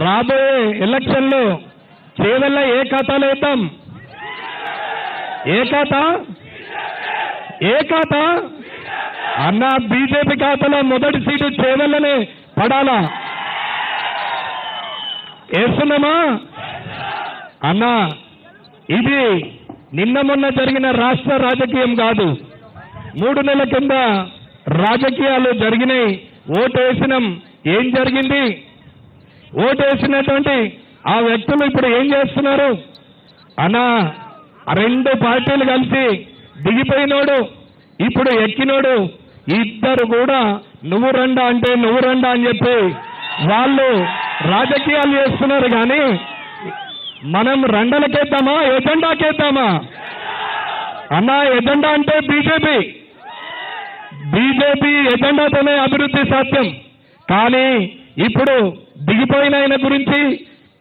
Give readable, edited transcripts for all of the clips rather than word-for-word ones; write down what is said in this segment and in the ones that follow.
రాబోయే ఎలక్షన్లో చేవెళ్ళ ఏ ఖాతాలో వేద్దాం? ఏ ఖాతా అన్న? బీజేపీ ఖాతాలో మొదటి సీటు చేవెళ్ళనే పడాలా? వేస్తున్నామా అన్న? ఇది నిన్న మొన్న జరిగిన రాష్ట్ర రాజకీయం కాదు. 3 నెలల కింద రాజకీయాలు జరిగినాయి. ఓటు వేసినాం. ఏం జరిగింది? ఓటు వేసినటువంటి ఆ వ్యక్తులు ఇప్పుడు ఏం చేస్తున్నారు అన్న? 2 పార్టీలు కలిసి దిగిపోయినోడు ఇప్పుడు ఎక్కినోడు ఇద్దరు కూడా నువ్వు రండా అంటే నువ్వు రండా అని చెప్పి వాళ్ళు రాజకీయాలు చేస్తున్నారు. కానీ మనం రండలకేద్దామా ఎజెండాకేద్దామా అన్న? ఎజెండా అంటే బీజేపీ ఎజెండాతోనే అభివృద్ధి సాధ్యం. కానీ ఇప్పుడు దిగిపోయిన ఆయన గురించి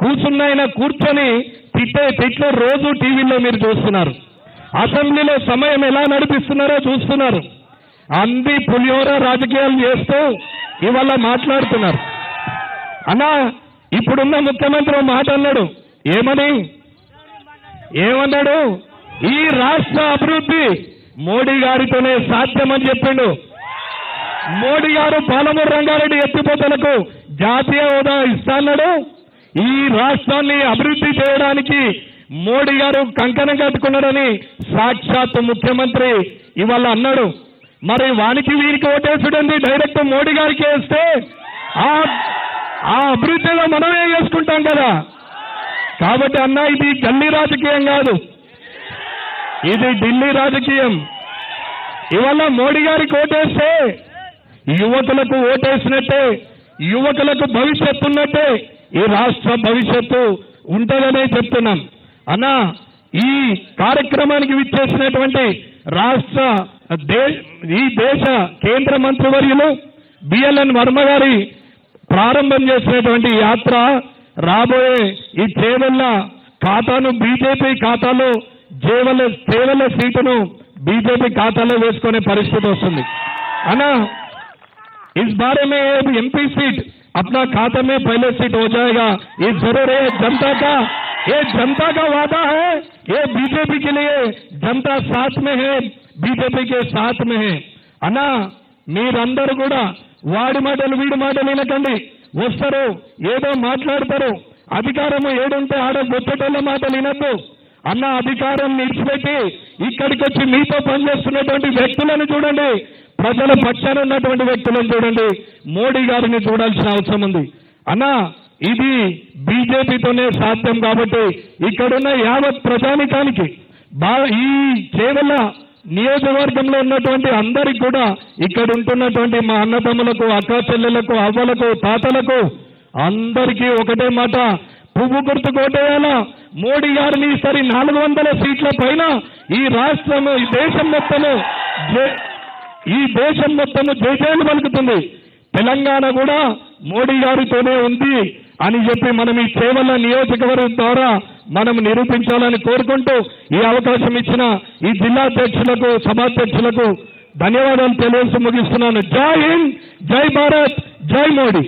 కూర్చున్న ఆయన కూర్చొని తిట్లు రోజు టీవీలో మీరు చూస్తున్నారు. అసెంబ్లీలో సమయం ఎలా నడిపిస్తున్నారో చూస్తున్నారు. అంది పులిహోర రాజకీయాలు చేస్తూ ఇవాళ మాట్లాడుతున్నారు. అన్నా, ఇప్పుడున్న ముఖ్యమంత్రి మాట అన్నాడు. ఏమన్నాడు? ఈ రాష్ట్ర అభివృద్ధి మోడీ గారితోనే సాధ్యమని చెప్పిండు. మోడీ గారు పాలమూరు రంగారెడ్డి ఎత్తిపోతలకు జాతీయ హోదా ఇస్తాన్నాడు. ఈ రాష్ట్రాన్ని అభివృద్ధి చేయడానికి మోడీ గారు కంకణం కట్టుకున్నాడని సాక్షాత్ ముఖ్యమంత్రి ఇవాళ అన్నాడు. మరి వానికి వీరికి ఓటేసుడండి డైరెక్ట్ మోడీ గారికి వేస్తే ఆ అభివృద్ధిలో మనమే చేసుకుంటాం కదా. కాబట్టి అన్న, ఇది గల్లీ రాజకీయం కాదు, ఇది ఢిల్లీ రాజకీయం. ఇవాళ మోడీ గారికి ఓటేస్తే యువకులకు ఓటేసినట్టే, యువకులకు భవిష్యత్తు ఉన్నట్టే ఈ రాష్ట్ర భవిష్యత్తు ఉంటుందనే చెప్తున్నాం. అన్న, ఈ కార్యక్రమానికి విచ్చేసినటువంటి ఈ దేశ కేంద్ర మంత్రివర్యులు బిఎల్ఎన్ వర్మ గారి ప్రారంభం చేసినటువంటి యాత్ర రాబోయే ఈ చేవెళ్ళ ఖాతాను బీజేపీ ఖాతాలో చేవెళ్ళ సీటును బీజేపీ ఖాతాలో వేసుకునే పరిస్థితి వస్తుంది. అన్నా, इस बारे में एमपी सीट अपना खाता में पहले सीट हो जाएगा, ये जरूर है. जनता का वादा है. ये बीजेपी के लिए जनता साथ में है, बीजेपी के साथ में है. అన్నా, మీరందరూ కూడా వాడి మాటలు వీడి మాటలు వినకండి. వస్తారు ఏదో మాట్లాడతారు. అధికారం ఏడుంటే ఆడ గొప్పటోళ్ళ మాటలు వినద్దు అన్న. అధికారం నిడిచిపెట్టి ఇక్కడికి వచ్చి మీతో పనిచేస్తున్నటువంటి వ్యక్తులను చూడండి, ప్రజల పక్షాన ఉన్నటువంటి వ్యక్తులను చూడండి. మోడీ గారిని చూడాల్సిన అవసరం ఉంది అన్న. ఇది బీజేపీతోనే సాధ్యం. కాబట్టి ఇక్కడున్న యావత్ ప్రజానికానికి ఈ చేవెళ్ళ నియోజకవర్గంలో ఉన్నటువంటి అందరికి కూడా ఇక్కడ ఉంటున్నటువంటి మా అన్నదమ్ములకు, అక్క చెల్లెలకు, అవ్వలకు, తాతలకు అందరికీ ఒకటే మాట, పువ్వు గుర్తు కోటేయాలా. మోడీ గారిని ఈసారి 400 సీట్ల పైన ఈ రాష్ట్రము, ఈ దేశం మొత్తము జయజయలు పలుకుతుంది. తెలంగాణ కూడా మోడీ గారితోనే ఉంది అని చెప్పి మనం ఈ చేవెళ్ళ నియోజకవర్గం ద్వారా మనం నిరూపించాలని కోరుకుంటూ ఈ అవకాశం ఇచ్చిన ఈ జిల్లా అధ్యక్షులకు, సభాధ్యక్షులకు ధన్యవాదాలు తెలియజేసి ముగిస్తున్నాను. జై హింద్, జై భారత్, జై మోడీ.